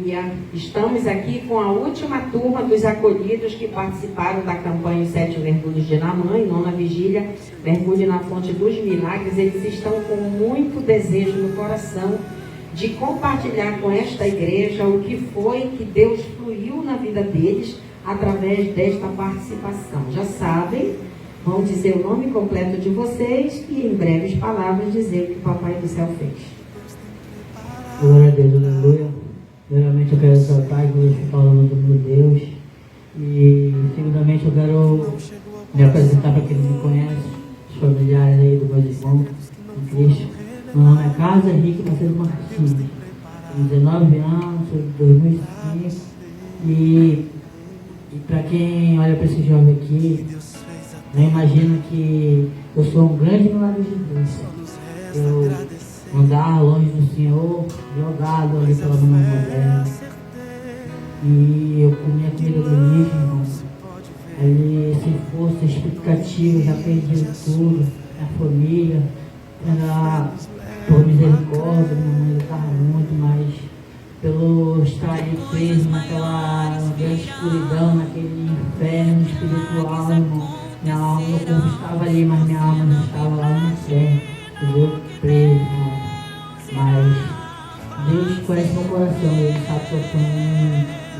Aleluia. Estamos aqui com a última turma dos acolhidos que participaram da campanha Os 7 Mergulhos de Naamã, em 9ª vigília, Mergulho na Fonte dos Milagres. Eles estão com muito desejo no coração de compartilhar com esta igreja o que foi que Deus fluiu na vida deles através desta participação. Já sabem, vão dizer o nome completo de vocês e em breves palavras dizer o que o Papai do Céu fez. Glória a Deus, aleluia. Primeiramente eu quero exaltar e glorificar o nome do meu Deus. E segundamente eu quero me apresentar para quem não me conhece, os familiares aí dos meus irmãos em Cristo. Meu nome é Carlos Henrique Macedo Martins. Tenho 19 anos, sou de 2005. E para quem olha para esse jovem aqui, não imagina que eu sou um grande milagre de Deus. Eu andar longe do Senhor, jogado ali pela mão moderna. E eu comia comida do lixo, irmão. Aí, sem força explicativa, já perdi tudo, minha família. Era por misericórdia, minha mãe lutava muito, mas pelo estar ali preso naquela grande escuridão, naquele inferno espiritual, irmão. Minha alma, meu corpo estava ali, mas minha alma não estava lá no inferno, entendeu? Preso, irmão. Mas Deus conhece meu coração, Ele sabe que eu sou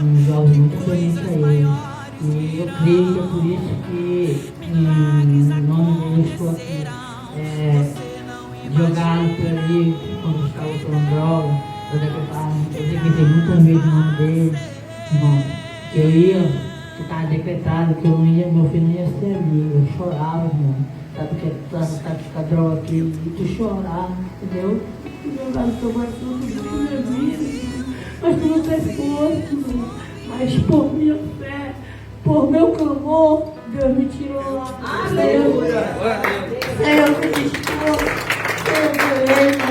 um jovem muito diferente a Ele. E eu creio que é por isso que, em nome dele, eu estou aqui. Jogado por ali, quando eu estava usando droga, eu decretei muitas vezes o nome dele, irmão, que eu ia, que estava decretado, que eu não ia, meu filho não ia ser ali, eu chorava, irmão. Sabe que tá com a droga aqui, e tu chorar, entendeu? Jogar no teu coração tudo minha vida, mas tu não tem força, mas por minha fé, por meu clamor, Deus me tirou lá. Aleluia! Senhor, me dispôs, Senhor,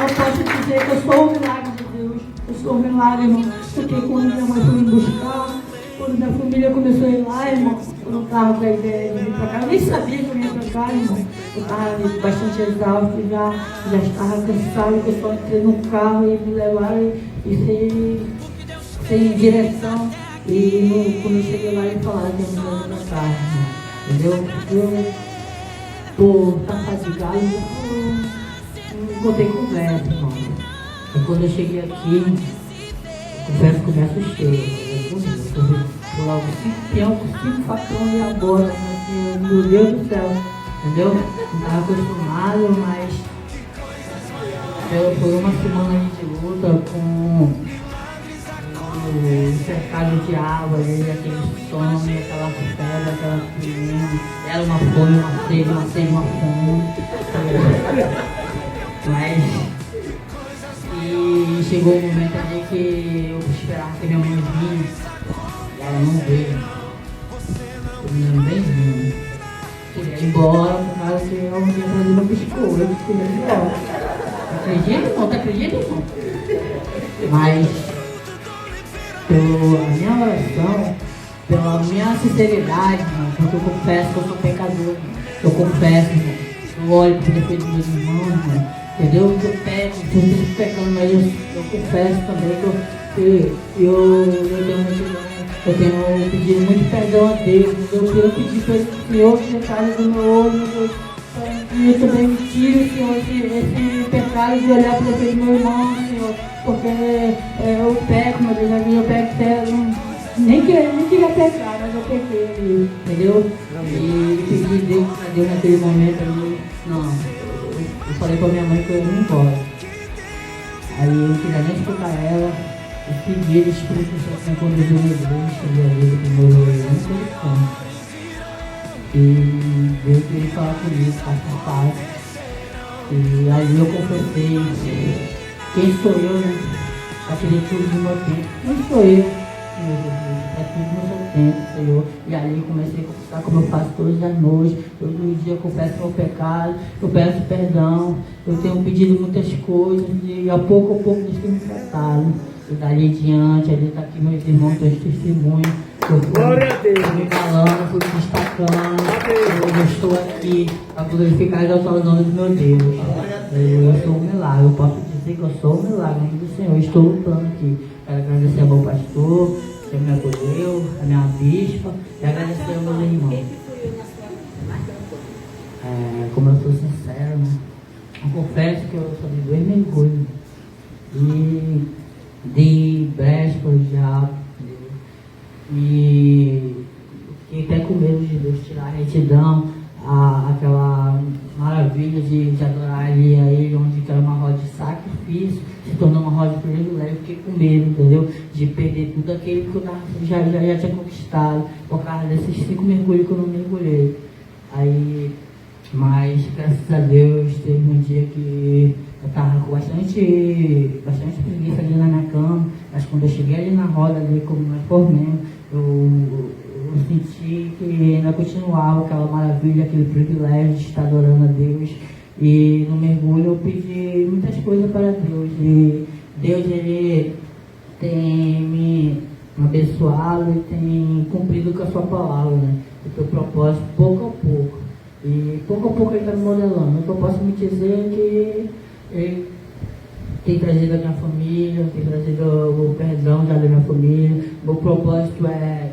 eu posso dizer que eu sou um milagre de Deus, eu sou um milagre, irmão, porque quando minha mãe foi me buscar, quando minha família começou a ir lá, irmão, eu não estava com a ideia de vir para cá, eu nem sabia que eu ia para cá, irmão. Eu estava bastante exausto, já estava cansado, que eu só entrei no carro e me levaram e sem direção. E quando eu cheguei lá, eles falaram que eu não ia para casa, irmão. Entendeu? Eu, por estar fatigado, eu não contei conversa, irmão. E quando eu cheguei aqui, confesso que eu me assustei. Eu logo 5 peão com 5 facões e agora, meu Deus do céu, entendeu? Não estava acostumado, mas foi uma semana de luta com o cercado de água, aquele sono, aquela febre, aquela menina, era uma fome, uma sede, uma fome. Mas e chegou um momento ali que eu esperava que minha mãe vinha. Ela não veio. Eu me lembro bem vindo. Queria ir embora por causa que eu não ia trazer meu biscoito. Eu queria ir embora. Acredita, irmão? Tu acredita, irmão? Mas, pela minha oração, pela minha sinceridade, irmão, porque eu confesso que eu sou pecador. Eu confesso, irmão. Eu olho para o defeito dos meus irmãos, irmão. Entendeu? Eu peco, eu estou pecando, mas eu confesso também que eu tenho pedido muito perdão a Deus, eu tenho pedido para o Senhor que detalhe do meu olho, e eu também me tiro, Senhor, esse pecado de olhar para o defeito do meu irmão, Senhor, porque eu peco, meu Deus, eu peco, nem queria pecar, mas eu pequei, entendeu? E pedi Deus para Deus naquele momento ali, não. Eu falei pra minha mãe que eu ia embora. Aí eu não queria nem escutar ela. Eu pedi o Espírito Santo me conduziu na igreja, cheguei a vida com o meu irmão. E Deus queria falar comigo, paz. E aí eu confessei, quem sou eu, né? Aquele tudo do meu tempo. Quem sou eu? Meu Jesus, é tudo no seu tempo, Senhor. E aí eu comecei a confessar como eu faço todas as noites. Todo dia eu confesso meu pecado, eu peço perdão. Eu tenho pedido muitas coisas e a pouco Deus tem me tratado. E dali adiante, ali está aqui meus irmãos, teus testemunhos. Eu fui me calando, fui me destacando. Eu estou aqui para glorificar e exaltar o nome do meu Deus. Eu sou um milagre, eu posso dizer que eu sou um milagre do Senhor. Eu estou lutando aqui Quero agradecer ao meu pastor, que me acolheu, a minha bispa, e agradecer aos meus irmãos. Como eu sou sincero, né? Eu confesso que eu só dei 2 mergulhos e de brecha para o diabo, e fiquei até com medo de Deus tirar a retidão, aquela maravilha de adorar ali a Ele, onde era uma roda de sacrifício, se tornou uma roda de privilégio. Fiquei com medo, entendeu? De perder tudo aquilo que eu já tinha conquistado, por causa desses 5 mergulhos que eu não mergulhei. Mas graças a Deus teve um dia que eu estava com bastante preguiça ali na minha cama, mas quando eu cheguei ali na roda ali, como nós formemos, eu senti que ainda continuava aquela maravilha, aquele privilégio de estar adorando a Deus. E no mergulho eu pedi muitas coisas para Deus, e Deus ele tem me abençoado e tem cumprido com a sua palavra, né? O seu propósito, pouco a pouco. E pouco a pouco ele está me modelando. Então eu posso me dizer que ele tem trazido a minha família, tem trazido o perdão da minha família. Meu propósito é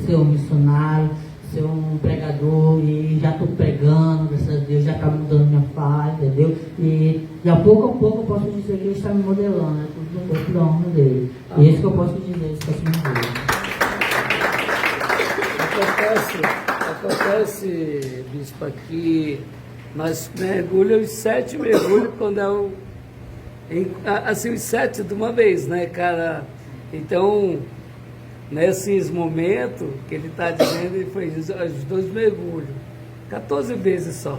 ser um missionário, ser um pregador, e já estou pregando, graças a Deus, já está mudando minha fase, entendeu? E a pouco a pouco eu posso dizer que ele está me modelando, é tudo no corpo da honra dele. E isso que eu posso dizer, isso que eu Acontece, bispo, aqui nós mergulhamos 7 mergulhos quando assim, os 7 de uma vez, né, cara? Então, nesses momentos que ele está dizendo, ele foi os 2 mergulhos, 14 vezes só.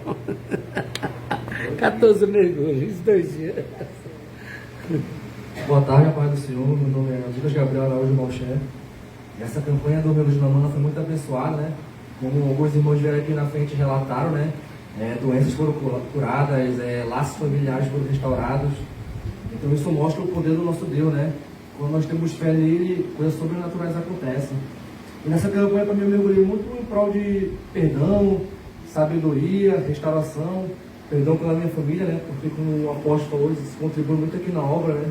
14 mergulhos, 2 dias. Boa tarde, paz do Senhor. Meu nome é Lucas Gabriel Araújo Malché. Essa campanha do Mergulho na Mana foi muito abençoada, né? Como alguns irmãos vieram aqui na frente e relataram, né? Doenças foram curadas, laços familiares foram restaurados. Então isso mostra o poder do nosso Deus, né? Quando nós temos fé nele, coisas sobrenaturais acontecem. E nessa campanha também eu mergulhei muito em prol de perdão, sabedoria, restauração, perdão pela minha família, né? Porque como o apóstolo falou, eles contribuem muito aqui na obra, né?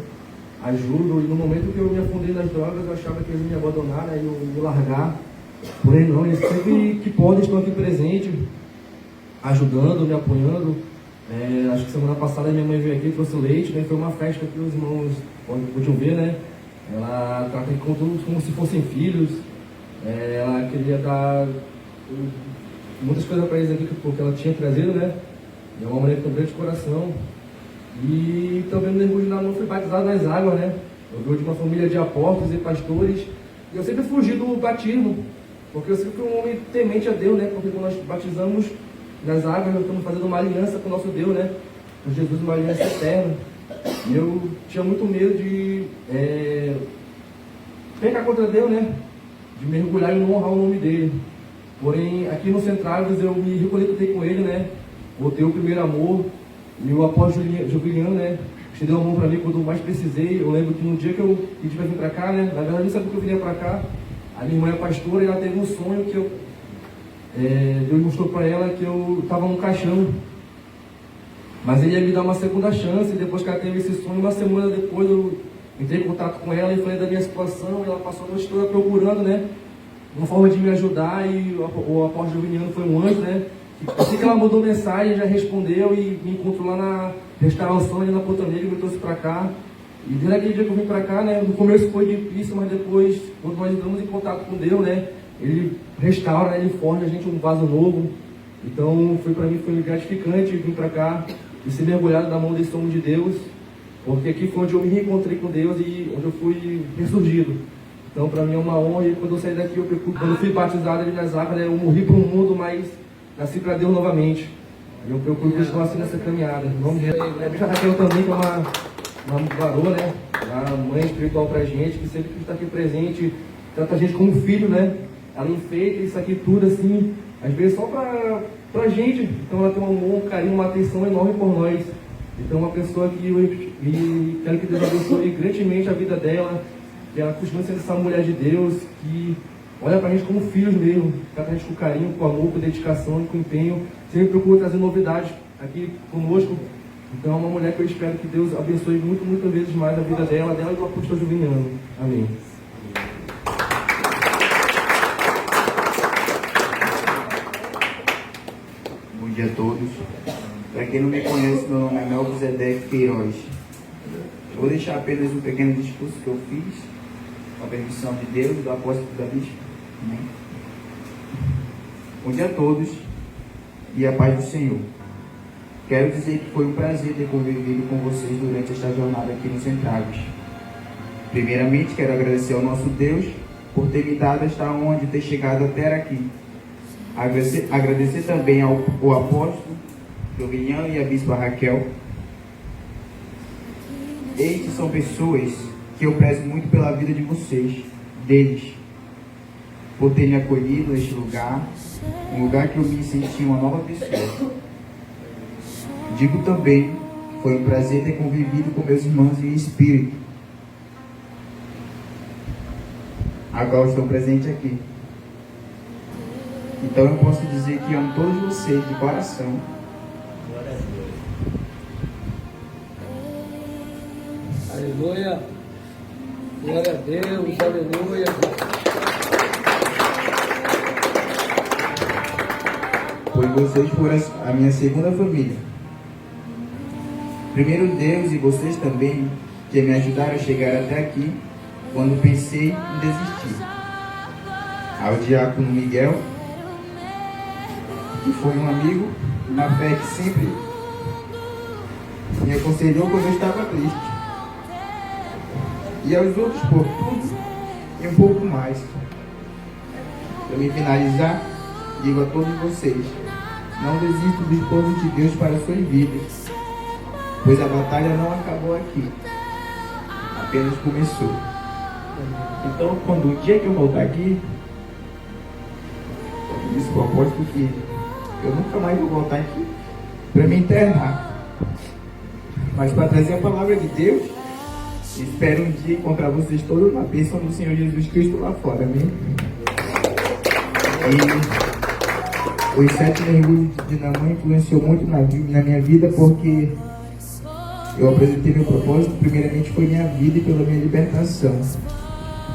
Ajudo. E no momento que eu me afundei nas drogas, eu achava que eles iam me abandonar, né? E eu me largar. Porém não, eles sempre que podem estão aqui presentes, ajudando, me apoiando. Acho que semana passada minha mãe veio aqui, trouxe leite, né? Foi uma festa que os irmãos podiam ver, né? Ela trata com todos como se fossem filhos. Ela queria dar muitas coisas para eles aqui, porque ela tinha trazido, né? É uma mulher que tem um grande coração. E também no mergulho na mão fui batizado nas águas, né? Eu venho de uma família de apóstolos e pastores. E eu sempre fugi do batismo, porque eu sempre fui um homem temente a Deus, né? Porque quando nós batizamos nas águas, nós estamos fazendo uma aliança com o nosso Deus, né? Com Jesus, uma aliança eterna. E eu tinha muito medo de pecar contra Deus, né? De mergulhar e não honrar o nome dele. Porém, aqui no Centrados eu me reconectei com ele, né? Voltei o primeiro amor. E o apóstolo Juliano, né? Estendeu a mão para mim quando eu mais precisei. Eu lembro que no dia que eu pedi para vir para cá, né? Na verdade, eu não sabia que eu vinha para cá. A minha irmã é pastora e ela teve um sonho que Deus mostrou para ela que eu estava num caixão. Mas ele ia me dar uma segunda chance. E depois que ela teve esse sonho, uma semana depois eu entrei em contato com ela e falei da minha situação. E ela passou a noite toda procurando, né? Uma forma de me ajudar. E o apóstolo Juliano foi um anjo, né? Assim que ela mandou mensagem, já respondeu e me encontrou lá na restauração, ali na Ponta Negra, e me trouxe para cá. E desde aquele dia que eu vim para cá, né, no começo foi difícil, mas depois, quando nós entramos em contato com Deus, né, Ele restaura, né, Ele forja a gente um vaso novo. Então, para mim foi gratificante vir para cá e ser mergulhado na mão desse homem de Deus, porque aqui foi onde eu me reencontrei com Deus e onde eu fui ressurgido. Então, para mim é uma honra, e quando eu saí daqui, quando eu fui batizado ali nas águas, né, eu morri para o mundo, mas nasci para Deus novamente. E eu procuro continuar assim nessa caminhada. Em nome de Jesus. A Bispa Raquel também, que é uma varoa, né? Uma mãe espiritual pra gente, que sempre que está aqui presente, trata a gente como filho, né? Ela enfeita isso aqui tudo assim, às vezes só pra gente. Então ela tem um amor, um carinho, uma atenção enorme por nós. Então uma pessoa que eu quero que Deus abençoe grandemente a vida dela, que ela continue sendo essa mulher de Deus, que olha pra gente como filhos mesmo, trata a gente com carinho, com amor, com dedicação e com empenho. Sempre procura trazer novidades aqui conosco. Então é uma mulher que eu espero que Deus abençoe muitas vezes mais a vida dela e do apóstolo Juveniano. Amém. Bom dia a todos. Para quem não me conhece, meu nome é Melquisedeque Queiroz. Eu vou deixar apenas um pequeno discurso que eu fiz, com a permissão de Deus e do apóstolo da bispa. Amém. Bom dia a todos e a paz do Senhor. Quero dizer que foi um prazer ter convivido com vocês durante esta jornada aqui nos Entraves. Primeiramente, quero agradecer ao nosso Deus por ter me dado esta honra de ter chegado até aqui. Agradecer também ao apóstolo Joviniano e a bispa Raquel. Estes são pessoas que eu prezo muito pela vida de vocês, deles, por terem acolhido neste lugar, um lugar que eu me senti uma nova pessoa. Digo também que foi um prazer ter convivido com meus irmãos em espírito, agora estão presentes aqui. Então eu posso dizer que amo todos vocês de coração. Aleluia. Glória a Deus. Aleluia. Pois vocês foram a minha segunda família. Primeiro Deus e vocês também, que me ajudaram a chegar até aqui, quando pensei em desistir. Ao diácono Miguel, que foi um amigo na fé que sempre me aconselhou quando eu estava triste. E aos outros por tudo e um pouco mais. Para me finalizar, digo a todos vocês, não desistam dos planos de Deus para suas vidas, pois a batalha não acabou aqui, apenas começou. Então, quando o dia que eu voltar aqui, eu disse para o apóstolo que eu nunca mais vou voltar aqui para me internar, mas para trazer a palavra de Deus. Espero um dia encontrar vocês todos na bênção do Senhor Jesus Cristo lá fora, amém? E os 7 mergulhos de Dinamã influenciou muito na minha vida, porque eu apresentei meu propósito, primeiramente foi minha vida e pela minha libertação.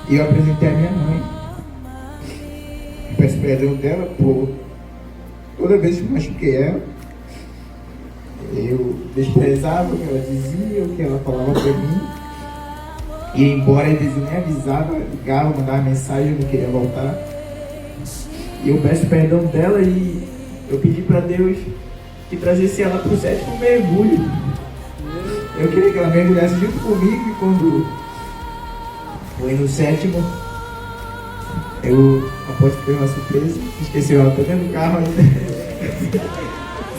E eu apresentei a minha mãe. Peço perdão dela por toda vez que machuquei ela. Eu desprezava o que ela dizia, o que ela falava para mim. E embora eles me avisavam, ligavam, mandavam mensagem, eu não queria voltar. E eu peço perdão dela e eu pedi para Deus que trazesse ela para o 7º mergulho. Eu queria que ela mergulhasse junto comigo, e quando foi no 7º, eu aposto que foi uma surpresa. Esqueceu ela, tá dentro do carro ainda.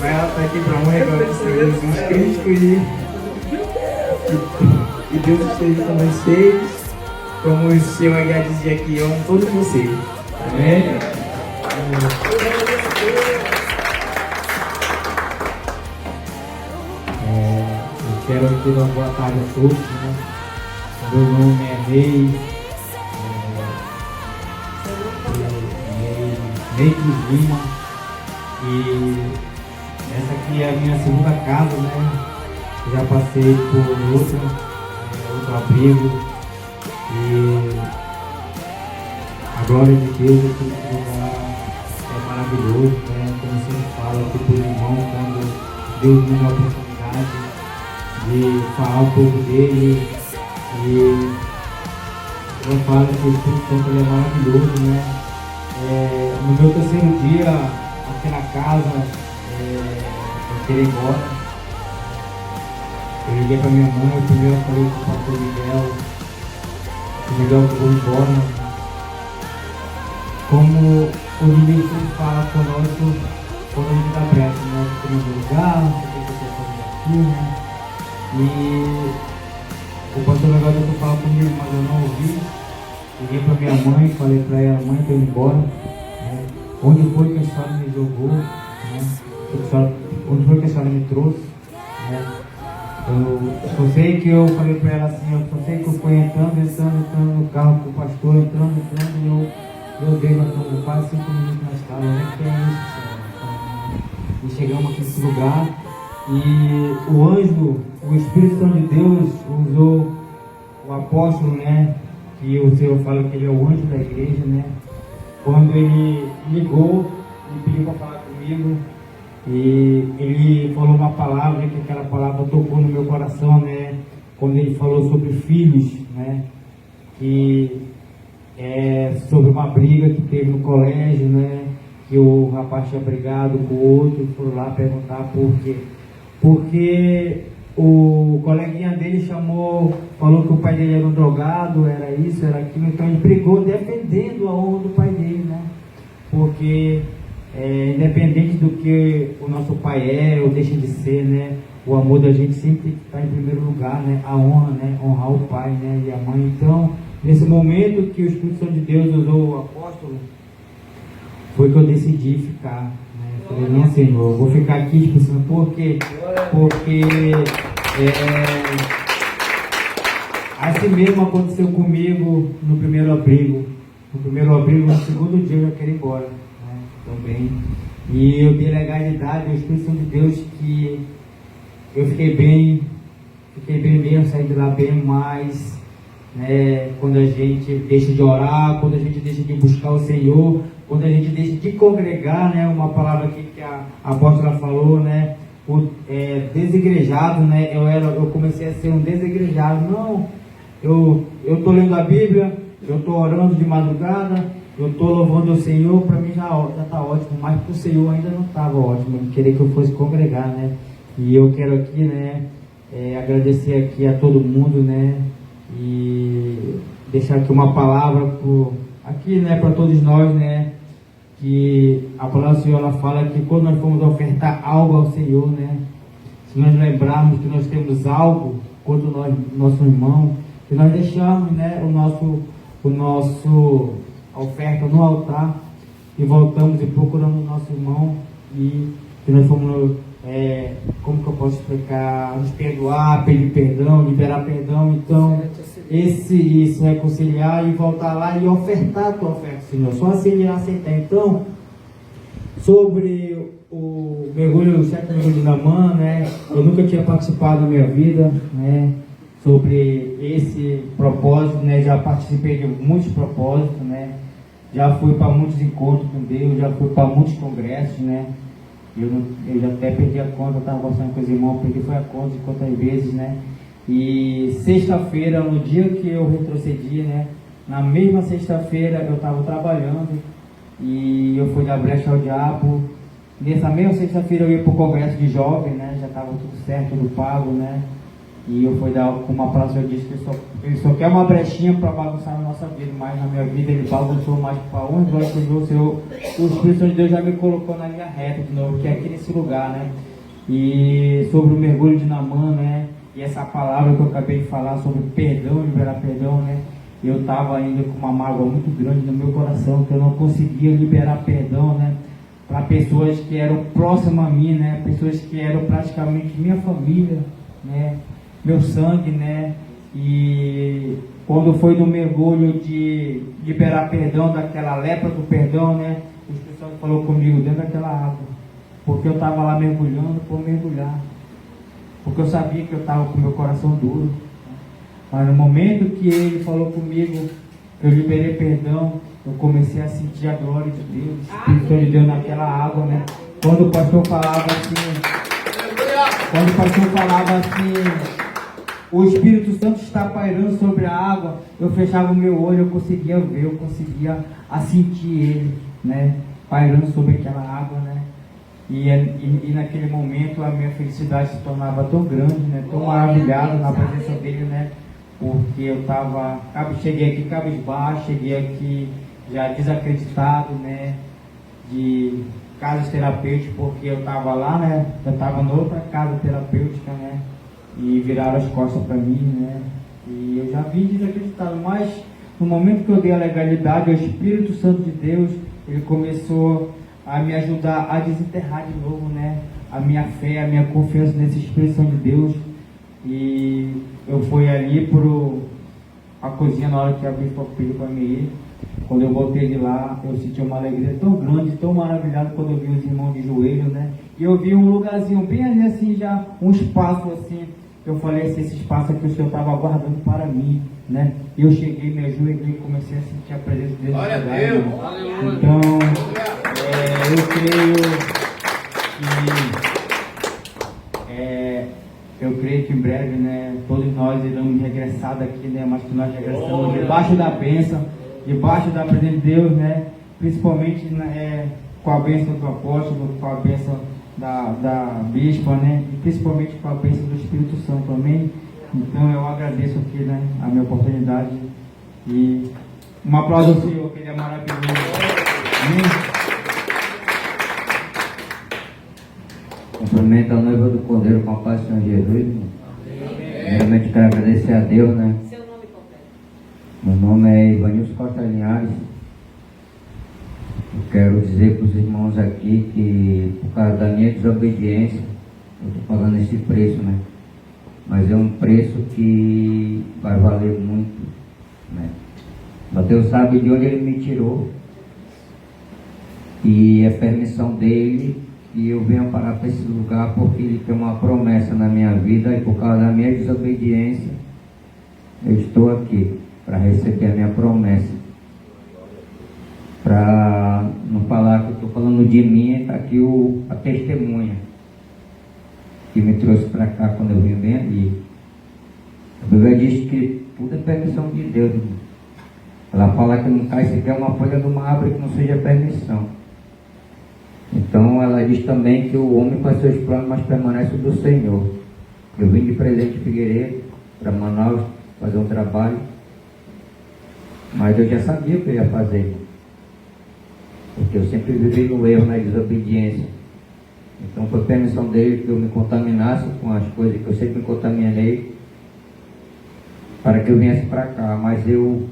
Mas ela está aqui para honra e glória do Senhor Jesus Cristo. E Deus esteja com vocês, como o seu Aguiar dizia aqui, eu amo todos vocês. Amém? Eu quero aqui dar uma boa tarde a todos, né? Meu nome é Ney Lima, e essa aqui é a minha segunda casa, né? Já passei por outro abrigo, e a glória de Deus aqui nesse lugar é maravilhoso, né? Como sempre falo aqui para os irmãos, quando Deus me dá a oportunidade de falar um pouco dele, e eu falo que o Espírito Santo ele é maravilhoso, né? No meu terceiro dia aqui na casa, eu queria ir embora. Eu liguei para minha mãe, primeiro eu falei com o pastor Miguel. O Miguel ficou embora. Como o Miguel sempre fala conosco quando a gente está preso, né? Tem um lugar, você tem que fazer aqui, né? E o pastor Miguel tentou falar comigo, mas eu não ouvi. Liguei para minha mãe, falei para ela, mãe, estou indo embora. Né? Onde foi que a senhora me jogou? Né? Onde foi que a senhora me trouxe? Né? Eu só sei que eu falei para ela assim, eu só sei que eu fui entrando no carro com o pastor, entrando, e meu Deus, nós estamos quase 5 minutos na estrada, onde é que é isso, Senhor? E chegamos aqui nesse lugar, E o anjo, o Espírito Santo de Deus usou o apóstolo, né? Que o Senhor fala que ele é o anjo da igreja, né? Quando ele ligou e pediu para falar comigo, e ele falou uma palavra, que aquela palavra tocou no meu coração, né? Quando ele falou sobre filhos, né? Que é sobre uma briga que teve no colégio, né? Que o rapaz tinha brigado com o outro e foram lá perguntar por quê. Porque o coleguinha dele falou que o pai dele era um drogado, era isso, era aquilo, então ele brigou defendendo a honra do pai dele, né? Porque independente do que o nosso pai é ou deixa de ser, né? O amor da gente sempre tem que estar em primeiro lugar, né? A honra, né? Honrar o pai, né? E a mãe. Então, nesse momento que o Espírito Santo de Deus usou o apóstolo, foi que eu decidi ficar, né? Eu falei, não, Senhor, eu vou ficar aqui, tipo assim, por quê? Porque assim mesmo aconteceu comigo no primeiro abrigo. No primeiro abrigo, no segundo dia eu já queria ir embora, né? Também. E eu dei legalidade ao Espírito Santo de Deus que eu fiquei bem mesmo, saí de lá bem mais, né? Quando a gente deixa de orar, quando a gente deixa de buscar o Senhor, quando a gente deixa de congregar, né? Uma palavra aqui que a apóstola falou, né? Desigrejado, né? Eu comecei a ser um desigrejado. Não, eu estou lendo a Bíblia, eu estou orando de madrugada, eu estou louvando o Senhor, para mim já está ótimo, mas para o Senhor ainda não estava ótimo, ele queria que eu fosse congregar, né? E eu quero aqui, né, agradecer aqui a todo mundo, né, e deixar aqui uma palavra aqui, né, para todos nós, né, que a palavra do Senhor, ela fala que quando nós formos ofertar algo ao Senhor, né, se nós lembrarmos que nós temos algo contra nosso irmão, que nós deixamos, né, o nosso oferta no altar e voltamos e procuramos o nosso irmão e que nós fomos como que eu posso explicar, nos perdoar, pedir perdão, liberar perdão. Então, isso, reconciliar e voltar lá e ofertar a tua oferta, Senhor. Só assim ele aceitar. Então, sobre o mergulho, o 7 mergulho de Naamã, né? Eu nunca tinha participado na minha vida, né? Sobre esse propósito, né? Já participei de muitos propósitos, né? Já fui para muitos encontros com Deus, já fui para muitos congressos, né? Eu já até perdi a conta, estava conversando com os irmãos, perdi foi a conta de quantas vezes, né? E sexta-feira, no dia que eu retrocedi, né? Na mesma sexta-feira eu estava trabalhando e eu fui dar brecha ao diabo. Nessa mesma sexta-feira eu ia para o congresso de jovem, né? Já estava tudo certo, tudo pago, né? E eu fui dar com uma praça, eu disse que ele só quer uma brechinha para bagunçar na nossa vida, mas na minha vida ele bagunçou mais para onde vai que o Senhor, o Espírito Santo de Deus já me colocou na linha reta de novo, que é aqui nesse lugar, né? E sobre o mergulho de Naamã, né? E essa palavra que eu acabei de falar sobre perdão, liberar perdão, né? Eu estava ainda com uma mágoa muito grande no meu coração, que eu não conseguia liberar perdão, né? Para pessoas que eram próximas a mim, né? Pessoas que eram praticamente minha família, né? Meu sangue, né? E quando foi no mergulho de liberar perdão, daquela lepra do perdão, né? O Espírito Santo falou comigo dentro daquela água, porque eu estava lá mergulhando por mergulhar, porque eu sabia que eu estava com meu coração duro, mas no momento que ele falou comigo, eu liberei perdão, eu comecei a sentir a glória de Deus, o Espírito Santo de Deus naquela água, né? Quando o pastor falava assim, o Espírito Santo está pairando sobre a água, eu fechava o meu olho, eu conseguia ver, eu conseguia sentir ele, né? Pairando sobre aquela água, né? E naquele momento a minha felicidade se tornava tão grande, né? Tão maravilhado na presença dele, né? Porque eu cheguei aqui cabisbaixo, cheguei aqui já desacreditado, né? De casas terapêuticas, porque eu estava lá, né? Eu estava noutra casa terapêutica, né? E viraram as costas para mim, né? E eu já vim desacreditado, mas no momento que eu dei a legalidade ao Espírito Santo de Deus, ele começou a me ajudar a desenterrar de novo, né? A minha fé, a minha confiança nesse Espírito Santo de Deus. E eu fui ali a cozinha na hora que abri para pedir para mim ir. quando eu voltei de lá, eu senti uma alegria tão grande, tão maravilhada quando eu vi os irmãos de joelho, né? E eu vi um lugarzinho bem ali assim, já um espaço assim. Eu falei assim, esse espaço aqui o Senhor estava aguardando para mim, né? E eu cheguei, me ajoelhei e comecei a sentir a presença de Deus. Glória a Deus! Então, eu creio que em breve, né, todos nós iremos regressar daqui, né, mas que nós regressamos debaixo da bênção, debaixo da presença de Deus, né, principalmente com a bênção do apóstolo, com a bênção da bispa, né, e principalmente com a bênção do Espírito Santo, amém? Então eu agradeço aqui, né, a minha oportunidade e um aplauso ao Senhor, que Ele é maravilhoso. Amém? Cumprimento a noiva do Cordeiro com a paz do Senhor Jesus. Primeiramente quero agradecer a Deus, né? Seu nome completo? Meu nome é Ivanilson Costa Linhares. Eu quero dizer para os irmãos aqui que por causa da minha desobediência, eu estou pagando esse preço, né? Mas é um preço que vai valer muito, né? Mas Deus sabe de onde Ele me tirou. E é permissão dEle. E eu venho parar para esse lugar porque Ele tem uma promessa na minha vida e por causa da minha desobediência, eu estou aqui para receber a minha promessa. Para não falar que eu estou falando de mim, está aqui a testemunha que me trouxe para cá quando eu vim bem ali. A Bíblia diz que tudo é permissão de Deus. Ela fala que não cai sequer uma folha de uma árvore que não seja permissão. Então ela diz também que o homem faz seus planos, mas permanece do Senhor. Eu vim de Presidente Figueiredo para Manaus fazer um trabalho, mas eu já sabia o que eu ia fazer, porque eu sempre vivi no erro, na desobediência. Então foi permissão dele que eu me contaminasse com as coisas que eu sempre me contaminei, para que eu viesse para cá. Mas eu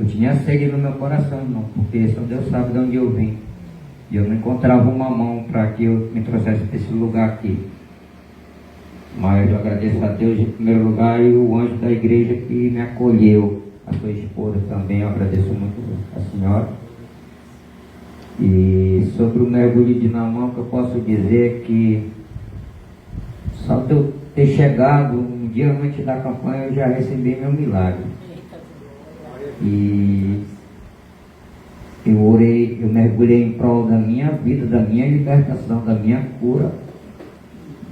tinha sede no meu coração, irmão, porque só Deus sabe de onde eu vim. E eu não encontrava uma mão para que eu me trouxesse para esse lugar aqui. Mas eu agradeço a Deus em primeiro lugar e o anjo da igreja que me acolheu. A sua esposa também, eu agradeço muito a senhora. E sobre o mergulho de Naamã, o que eu posso dizer é que só de eu ter chegado um dia antes da campanha, eu já recebi meu milagre. E eu orei, eu mergulhei em prol da minha vida, da minha libertação, da minha cura,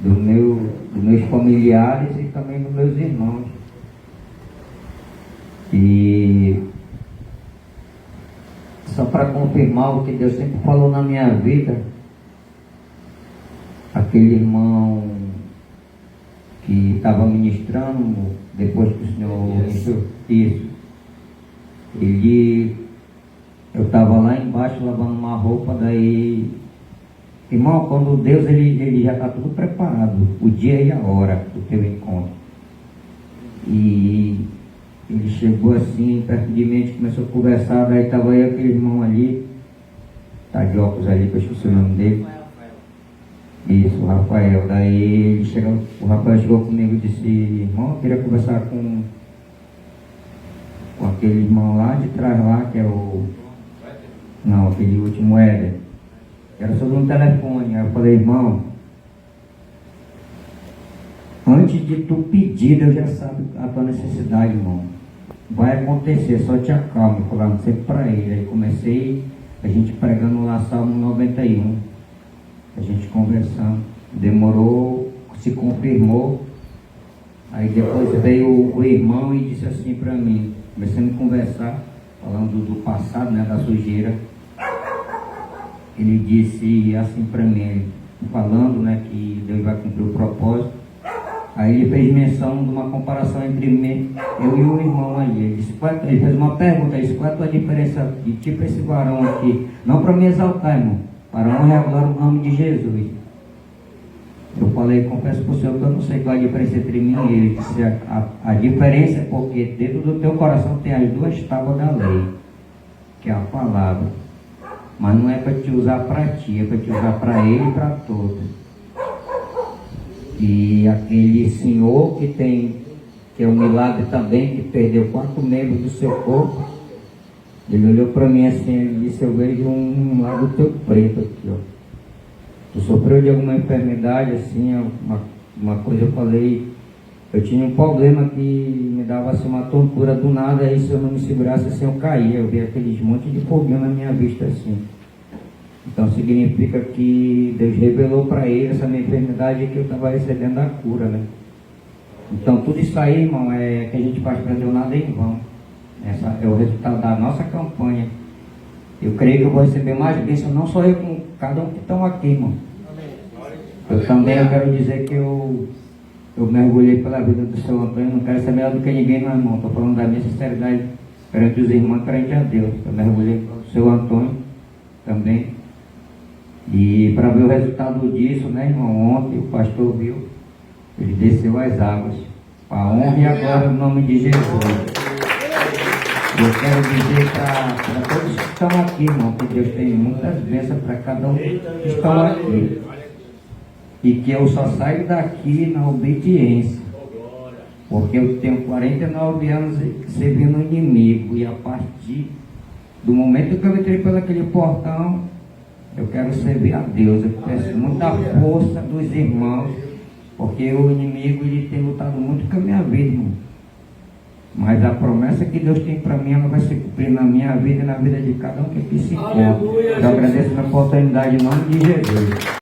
dos meus familiares e também dos meus irmãos. E só para confirmar o que Deus sempre falou na minha vida, aquele irmão que estava ministrando, depois que o Senhor ministrou isso, eu estava lá embaixo lavando uma roupa, daí, irmão, quando Deus ele já está tudo preparado, o dia e a hora do teu encontro. E ele chegou assim, perto de mim, a gente começou a conversar, daí estava eu e aquele irmão ali, tá de óculos ali, que eu esqueci o nome dele. Isso, o Rafael. Daí o Rafael chegou comigo e disse, irmão, eu queria conversar com aquele irmão lá de trás lá, que é aquele último Éder. Era sobre um telefone. Aí eu falei, irmão, antes de tu pedir, Deus já sabe a tua necessidade, irmão. Vai acontecer, só te acalma. Eu falava sempre para ele. Aí comecei, a gente pregando lá Salmo 91. A gente conversando. Demorou, se confirmou. Aí depois veio o irmão e disse assim para mim, começando a conversar, falando do passado, né, da sujeira. Ele disse assim para mim, falando, né, que Deus vai cumprir o propósito. Aí ele fez menção de uma comparação entre mim, eu e o irmão ali. Ele fez uma pergunta, ele disse, qual é a tua diferença de ti para esse varão aqui? Não para me exaltar, irmão, para honrar agora o nome de Jesus. Eu falei, confesso para o Senhor que eu não sei qual é a diferença entre mim e ele. Ele disse, a diferença é porque dentro do teu coração tem as duas tábuas da lei, que é a palavra. Mas não é para te usar para ti, é para te usar para ele e para todos. E aquele senhor que é um milagre também, que perdeu 4 membros do seu corpo, Ele olhou para mim assim, ele disse, eu vejo um lado teu preto aqui, ó. Tu sofreu de alguma enfermidade, assim, uma coisa eu falei, eu tinha um problema que me dava assim uma tontura do nada, aí se eu não me segurasse assim eu caía, eu via aqueles montes de foguinho na minha vista assim. Então significa que Deus revelou para ele essa minha enfermidade que eu estava recebendo a cura, né? Então tudo isso aí, irmão, é que a gente faz para Deus nada em vão. Essa é o resultado da nossa campanha. Eu creio que eu vou receber mais bênçãos, não só eu, com cada um que estão aqui, irmão. Eu também quero dizer que eu mergulhei pela vida do seu Antônio, não quero ser melhor do que ninguém, meu irmão. Estou falando da minha sinceridade perante os irmãos, perante a Deus. Eu mergulhei pelo seu Antônio também. E para ver o resultado disso, né, irmão, ontem o pastor viu, ele desceu as águas. A honra e a glória no nome de Jesus. Eu quero dizer para todos que estão aqui, irmão, que Deus tem muitas bênçãos para cada um que estão aqui. E que eu só saio daqui na obediência. Porque eu tenho 49 anos servindo o inimigo. E a partir do momento que eu entrei por aquele portão, eu quero servir a Deus. Eu peço muita força dos irmãos. Porque o inimigo ele tem lutado muito com a minha vida, irmão. Mas a promessa que Deus tem para mim, ela vai se cumprir na minha vida e na vida de cada um que aqui se encontra. Eu agradeço a oportunidade em nome de Jesus.